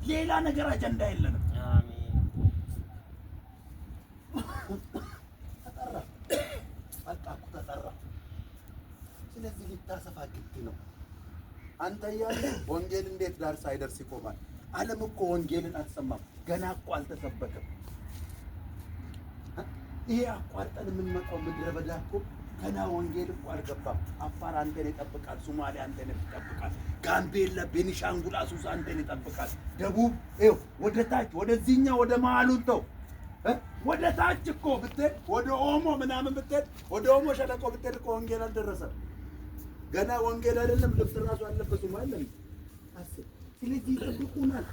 ሌላ ነገር አጀንዳ የለንም። አሜን። ተጠራ በቃ እኮ ተጠራ። ስለዚህ ልታሰፋ ግድ ነው። አንተ ያለ ወንጌል እንዴት ዳር ሳይደርስ ይቆማል? ዓለም እኮ ወንጌልን አትሰማም። ገና እኮ አልተሰበከም። ይሄ አቋርጠን የምንመጣው ምድረ በዳ እኮ ገና ወንጌል እኮ አልገባም። አፋር አንተን ይጠብቃል። ሶማሌ አንተን ይጠብቃል። ጋምቤላ፣ ቤኒሻንጉል፣ አሱሳ አንተን ይጠብቃል። ደቡብ ይኸው ወደ ታች ወደዚህኛው ወደ መሀሉን ተው ወደ ታች እኮ ብትሄድ ወደ ኦሞ ምናምን ብትሄድ ወደ ኦሞ ሸለቆ ብትሄድ እኮ ወንጌል አልደረሰም። ገና ወንጌል አይደለም ልብስ ራሱ አልለበሱም አይደለም። አስብ። ስለዚህ ይጠብቁናል።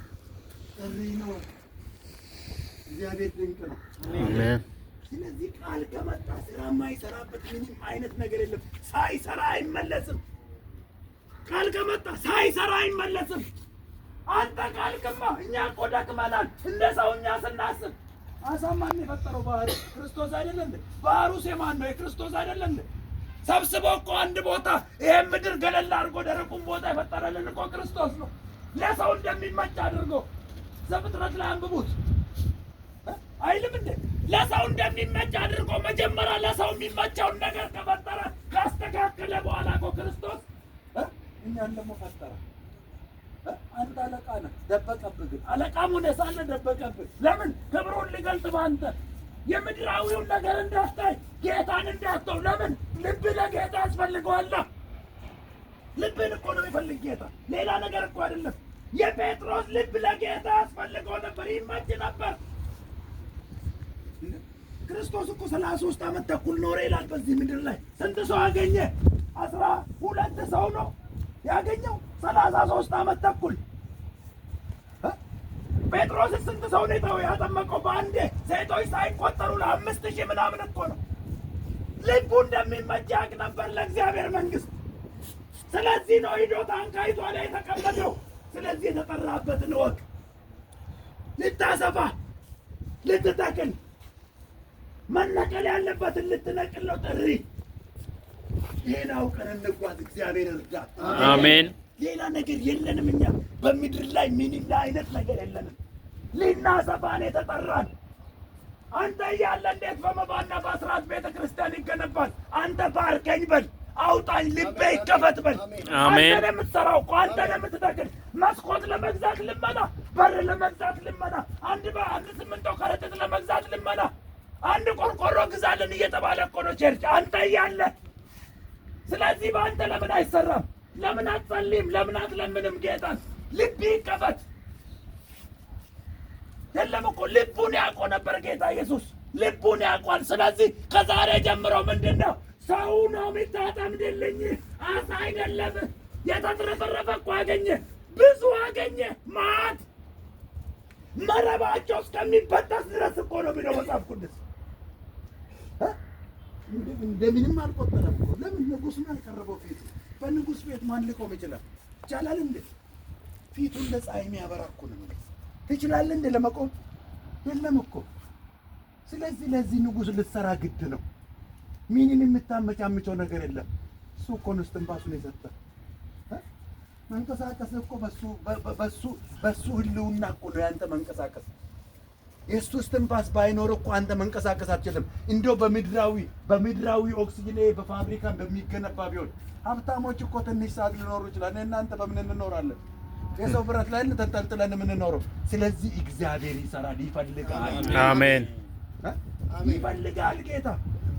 ጥሪ ነው። እግዚአብሔር ድንቅ ነው። አሜን። ስለዚህ ቃል ከመጣ ስራ የማይሰራበት ምንም አይነት ነገር የለም። ሳይሰራ አይመለስም። ቃል ከመጣ ሳይሰራ አይመለስም። አንተ ካልክማ እኛ እኮ ደክመናል። እንደ ሰውኛ ስናስብ አሳማን የፈጠረው ባህሩ ክርስቶስ አይደለም እንዴ? ባህሩስ የማን ነው? የክርስቶስ አይደለም እንዴ? ሰብስቦ እኮ አንድ ቦታ ይሄን ምድር ገለል አድርጎ ደረቁን ቦታ የፈጠረልን እኮ ክርስቶስ ነው። ለሰው እንደሚመች አድርጎ ዘፍጥረት ላይ አንብቡት አይልም እንዴ? ለሰው እንደሚመች አድርጎ መጀመሪያ ለሰው የሚመቸውን ነገር ከፈጠረ ካስተካከለ በኋላ እኮ ክርስቶስ እኛን ደግሞ ፈጠረ። አንተ አለቃ ነህ፣ ደበቀብህ። ግን አለቃም ሆነህ ሳለ ደበቀብህ። ለምን? ክብሩን ሊገልጥ በአንተ የምድራዊውን ነገር እንዳታይ ጌታን እንዳትተው። ለምን? ልብ ለጌታ ያስፈልገዋል። ልብን እኮ ነው የሚፈልግ ጌታ፣ ሌላ ነገር እኮ አይደለም። የጴጥሮስ ልብ ለጌታ ያስፈልገው ነበር፣ ይመች ነበር። ክርስቶስ እኮ 33 ዓመት ተኩል ኖረ ይላል በዚህ ምድር ላይ። ስንት ሰው አገኘ? 12 ሰው ነው ያገኘው 33 ዓመት ተኩል። ጴጥሮስ ስንት ሰው ነው ያጠመቀው በአንዴ? ሴቶች ሳይቆጠሩ ለ5000 ምናምን እኮ ነው። ልቡ እንደሚመች ያውቅ ነበር ለእግዚአብሔር መንግሥት። ስለዚህ ነው ሂዶ ታንኳይቷ ላይ የተቀመጠው። ስለዚህ የተጠራበትን እወቅ። ልታሰፋ፣ ልትተክል፣ መነቀል ያለበትን ልትነቅል ነው ጥሪ። ይሄን አውቀን እንጓዝ። እግዚአብሔር እርዳት። አሜን። ሌላ ነገር የለንም። እኛ በምድር ላይ ምንም አይነት ነገር የለንም። ልናሰፋን የተጠራን። አንተ እያለ እንዴት በመባና በአስራት ቤተ ክርስቲያን ይገነባል? አንተ ባርከኝ በል፣ አውጣኝ፣ ልቤ ይከፈት በል። አሜን። አንተ የምትሰራው እኮ አንተ የምትተክል። መስኮት ለመግዛት ልመና፣ በር ለመግዛት ልመና፣ አንድ ሲሚንቶ ከረጢት ለመግዛት ልመና፣ አንድ ቆርቆሮ ግዛልን እየተባለ እኮ ነው ቸርች አንተ እያለ። ስለዚህ በአንተ ለምን አይሰራም? ለምን አትጸልይም? ለምን አትለምንም ጌታን? ልብ ይከፈት። የለም እኮ ልቡን ያውቆ ነበር ጌታ ኢየሱስ፣ ልቡን ያውቋል። ስለዚህ ከዛሬ ጀምሮ ምንድን ነው? ሰው ነው የምታጠምድልኝ፣ አሳ አይደለም። የተትረፈረፈ እኮ አገኘ፣ ብዙ አገኘ፣ ማት መረባቸው እስከሚበጠስ ድረስ እኮ ነው የሚለው መጽሐፍ ቅዱስ። እንደምንም አልቆጠረም እኮ። ለምን? ንጉሥ ነው ያቀረበው ፊቱ። በንጉሥ ቤት ማን ሊቆም ይችላል? ይቻላል እንዴ? ፊቱ እንደ ፀሐይ የሚያበራ እኮ ነው። ትችላለህ እንዴ ለመቆም? የለም እኮ። ስለዚህ ለዚህ ንጉሥ ልትሰራ ግድ ነው። ምንም የምታመቻምቸው ነገር የለም። እሱ እኮ ነው እስትንፋሱን የሰጠ። መንቀሳቀስ እኮ በሱ ህልውና እኮ ነው ያንተ መንቀሳቀስ። የእሱ እስትንፋስ ባይኖር እኮ አንተ መንቀሳቀስ አትችልም። እንደው በምድራዊ ኦክሲጅን በፋብሪካ በሚገነባ ቢሆን ሀብታሞች እኮ ትንሽ ሰዓት ሊኖሩ ይችላል። እናንተ በምን እንኖራለን? የሰው ብረት ላይ ተንጠልጥለን የምንኖረው። ስለዚህ እግዚአብሔር ይሰራል፣ ይፈልጋል። አሜን። ይፈልጋል ጌታ።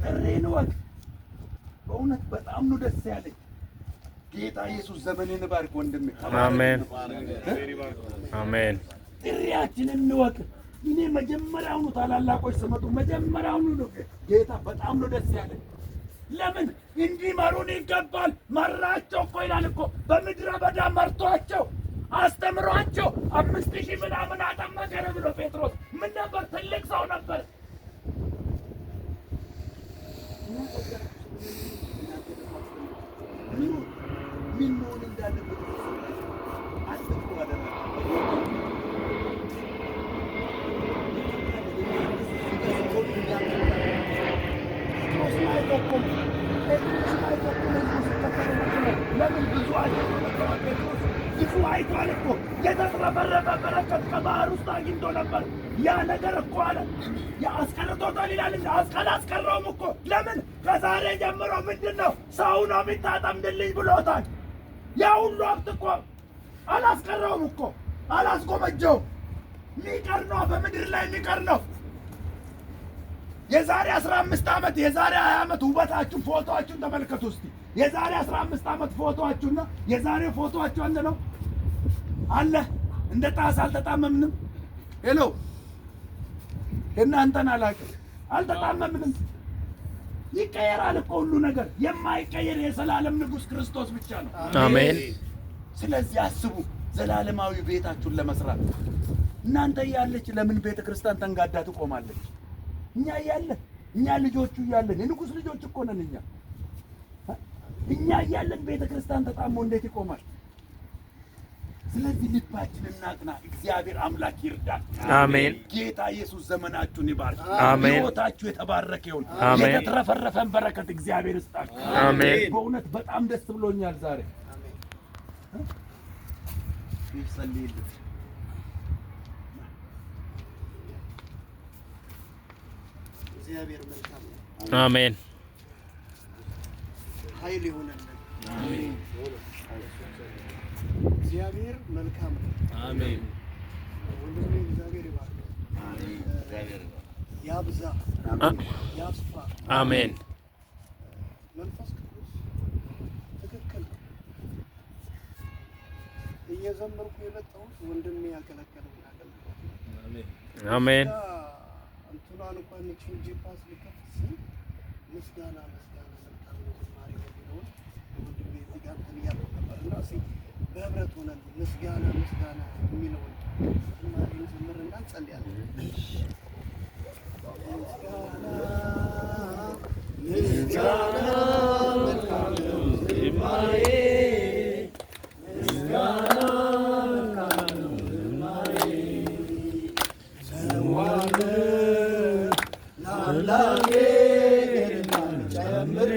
ጥሪን ወቅ በእውነት በጣም ነው ደስ ያለኝ። ጌታ ኢየሱስ ዘመንን ባርክ ወንድሜ። አሜን አሜን። ጥሪያችንን እንወቅ። እኔ መጀመሪያውኑ ታላላቆች ስመጡ መጀመሪያውኑ ነው ጌታ በጣም ነው ደስ ያለኝ። ለምን እንዲመሩን ይገባል። መራቸው እኮ ይላል እኮ በምድረ በዳ መርቷቸው አስተምሯቸው 5000 ምናምን አጠመቀ ነው ብሎ ጴጥሮስ ምን ነበር? ትልቅ ሰው ነበር። ምን መሆን እንዳለበት አስቡ። ለምን ብዙ አይቷል እኮ የተትረፈረፈ በረከት ከባህር ውስጥ አግኝቶ ነበር። ያ ነገር እኮ አለ አስቀርቶታል ይላል። አላስቀረውም እኮ። ለምን? ከዛሬ ጀምሮ ምንድን ነው ሰው ነው የሚታጠምድልኝ ብሎታል። ያ ሁሉ ሀብት እኮ አላስቀረውም እኮ፣ አላስጎመጀውም። የሚቀር ነው፣ በምድር ላይ የሚቀር ነው። የዛሬ 15 ዓመት የዛሬ 20 ዓመት ውበታችሁ ፎቶአችሁን ተመልከቱ እስቲ። የዛሬ 15 ዓመት ፎቶአችሁና የዛሬ ፎቶአችሁ አንድ ነው አለ። እንደ ጣስ አልተጣመምንም። ሄሎ እናንተን አላውቅም፣ አልተጣመምንም። ይቀየራል እኮ ሁሉ ነገር። የማይቀየር የዘላለም ንጉሥ ክርስቶስ ብቻ ነው። አሜን። ስለዚህ አስቡ ዘላለማዊ ቤታችሁን ለመስራት። እናንተ እያለች ለምን ቤተ ክርስቲያን ተንጋዳ ትቆማለች? እኛ እያለን፣ እኛ ልጆቹ እያለን፣ የንጉሥ ልጆች እኮ ነን እኛ እያለን ቤተ ክርስቲያን ተጣሞ እንዴት ይቆማል? ስለዚህ ልባችንን እናቅና። እግዚአብሔር አምላክ ይርዳል። አሜን። ጌታ ኢየሱስ ዘመናችሁን ይባርክ። አሜን። ሕይወታችሁ የተባረከ ይሁን። አሜን። የተትረፈረፈን በረከት እግዚአብሔር ይስጣችሁ። አሜን። በእውነት በጣም ደስ ብሎኛል ዛሬ። ይጸልይልኝ። እግዚአብሔር መልካም ነው። አሜን። ኃይል ይሁንልን። አሜን። እግዚአብሔር መልካም ነው። አሜን። ወንድሜ እግዚአብሔር ይባርክ። አሜን። እግዚአብሔር ያብዛ፣ ያስፋ። አሜን። መንፈስ ቅዱስ ትክክል ነው። እየዘመርኩ የመጣሁት ወንድሜ ያገለገለውን አገልግሎት። አሜን። እንትኗን እንኳን እቺን ጂፓስ ልከፍት ስል ምስጋና መልካም ነው ዝማሬ የሚለውን ወንድሜ እዚህ ጋር እንትን እያልኩ ነበር እና እስኪ በህብረት ሆነን ምስጋና የሚለውን ዝማሬ እንዘምርና እንጸልያለን። ምስጋና መልካም ነው ዝማሬ ምስጋና መልካም ነው ዝማሬ ሰዋለ ለአምላኬ ገድል ጨምሬ